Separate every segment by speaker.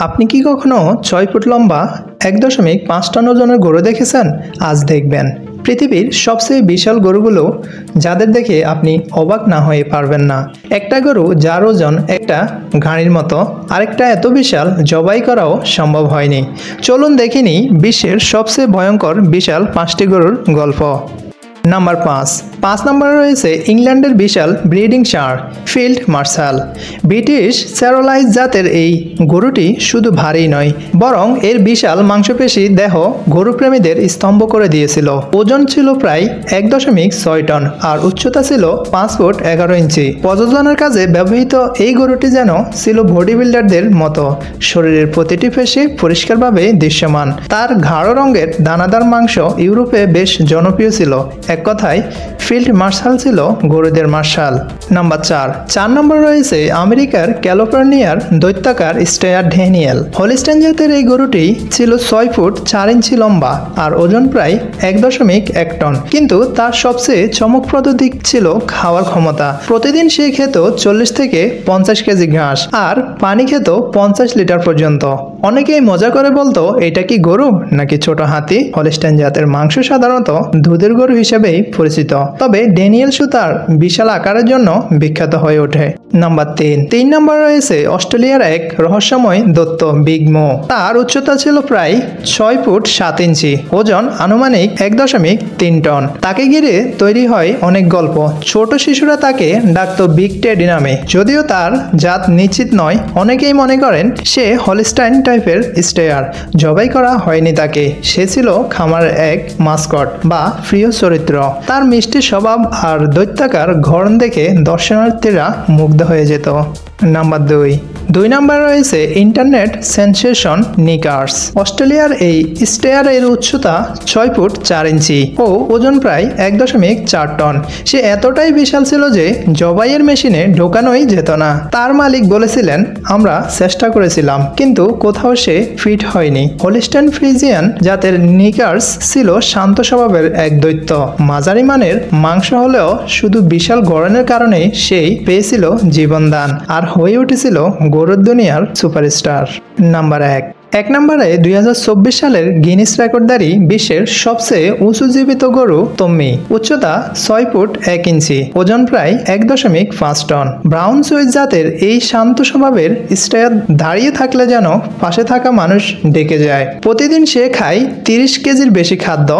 Speaker 1: আপনি কি কখনো ৬ ফুট লম্বা ১.৫ টন ওজনের গরু দেখেছেন? আজ দেখবেন পৃথিবীর সবচেয়ে বিশাল গরুগুলো, যাদের দেখে আপনি অবাক না হয়ে পারবেন না। একটা গরু যার ওজন একটা গাড়ির মতো, আরেকটা এত বিশাল জবাই করাও সম্ভব হয়নি। চলুন দেখিনি বিশ্বের সবচেয়ে ভয়ঙ্কর বিশাল ৫টি গরুর গল্প। নাম্বার ৫ নম্বরে রয়েছে ইংল্যান্ডের বিশাল ব্রিডিং ষাঁড় ফিল্ড মার্শাল। ব্রিটিশ স্যারোলাইজ জাতের এই গরুটি শুধু ভারী নয়, বরং এর বিশাল মাংসপেশি দেহ গরুপ্রেমীদের স্তম্ভ করে দিয়েছিল। ওজন ছিল প্রায় ১.৬ টন আর উচ্চতা ছিল ৫ ফুট ১১ ইঞ্চি। প্রজননের কাজে ব্যবহৃত এই গরুটি যেন ছিল বডি বিল্ডারদের মতো, শরীরের প্রতিটি পেশি পরিষ্কারভাবে দৃশ্যমান। তার গাঢ় রঙের দানাদার মাংস ইউরোপে বেশ জনপ্রিয় ছিল। এক কথায় ফিল্ড মার্শাল ছিল গরুদের মার্শাল। নাম্বার ৪ নম্বর রয়েছে আমেরিকার ক্যালিফোর্নিয়ার দৈত্যাকার স্টেয়ার ড্যানিয়েল। হলিস্টাইন জাতের এই গরুটি ছিল ৬ ফুট ৪ ইঞ্চি লম্বা আর ওজন প্রায় ১.১ টন। কিন্তু তার সবচেয়ে চমকপ্রদ দিক ছিল খাওয়ার ক্ষমতা। প্রতিদিন সে খেত ৪০ থেকে ৫০ কেজি ঘাস আর পানি খেত ৫০ লিটার পর্যন্ত। অনেকেই মজা করে বলতো, এটা কি গরু নাকি ছোট হাতি? হলিস্টাইন জাতের মাংস সাধারণত দুধের গরু হিসেবেই পরিচিত, তবে ড্যানিয়েল তার বিশাল আকারের জন্য বিখ্যাত হয়ে ওঠে। নাম্বার ৩ নম্বর রয়েছে অস্ট্রেলিয়ার এক রহস্যময় দৈত্য বিগ মো। তার উচ্চতা ছিল প্রায় ৬ ফুট ৭ ইঞ্চি, ওজন আনুমানিক ১.৩ টন। তাকে ঘিরে তৈরি হয় অনেক গল্প। ছোট শিশুরা তাকে ডাকত বিগ টেডি নামে। যদিও তার জাত নিশ্চিত নয়, অনেকেই মনে করেন সে হলিস্টাইন টাইপের স্টেয়ার। জবাই করা হয়নি তাকে, সে ছিল খামারের এক মাস্কট বা প্রিয় চরিত্র। তার মিষ্টি স্বভাব আর দৈত্যাকার গড়ন দেখে দর্শনার্থীরা মুগ্ধ হয়ে যেত। নাম্বার ২ নম্বর রয়েছে ইন্টারনেট সেন্সেশন নিকার্স। অস্ট্রেলিয়ার এই স্টেয়ারের উচ্চতা ৬ ফুট ৪ ইঞ্চি ও ওজন প্রায় ১.৪ টন। সে এতটাই বিশাল ছিল যে জবাইয়ের মেশিনে ঢোকানোই যেত না। তার মালিক বলেছিলেন, আমরা চেষ্টা করেছিলাম কিন্তু কোথাও সে ফিট হয়নি। হলিস্টাইন ফ্রিজিয়ান জাতের নিকার্স ছিল শান্ত স্বভাবের এক দৈত্য। মাঝারি মানের মাংস হলেও শুধু বিশাল গড়নের কারণে সেই পেয়েছিল জীবনদান আর হয়ে উঠেছিল গরুর দুনিয়ার সুপারস্টার। নাম্বার ১ নম্বরে ২০২৪ সালের গিনিস রেকর্ডধারী বিশ্বের সবচেয়ে উঁচু জীবিত গরু তম্মি। উচ্চতা ৬ ফুট ১ ইঞ্চি, ওজন প্রায় ১.৫ টন। ব্রাউন সুইস জাতের এই শান্ত স্বভাবের স্টেয়ার দাঁড়িয়ে থাকলে যেন পাশে থাকা মানুষ ডেকে যায়। প্রতিদিন সে খায় ৩০ কেজির বেশি খাদ্য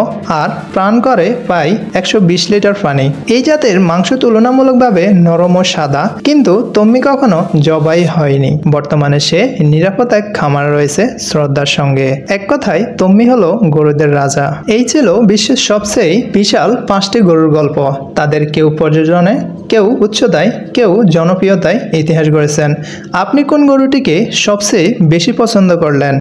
Speaker 1: আর পান করে প্রায় ১২০ লিটার পানি। এই জাতের মাংস তুলনামূলকভাবে নরম ও সাদা, কিন্তু তম্মি কখনো জবাই হয়নি। বর্তমানে সে নিরাপদ এক খামার রয়েছে শ্রদ্ধার সঙ্গে। এক কথায় তম্মি হলো গরুদের রাজা। এই ছিল বিশ্বের সবচেয়ে বিশাল ৫টি গরুর গল্প। তাদের কেউ প্রযোজনে, কেউ উচ্চতায়, কেউ জনপ্রিয়তায় ইতিহাস গড়েছেন। আপনি কোন গরুটিকে সবচেয়ে বেশি পছন্দ করলেন?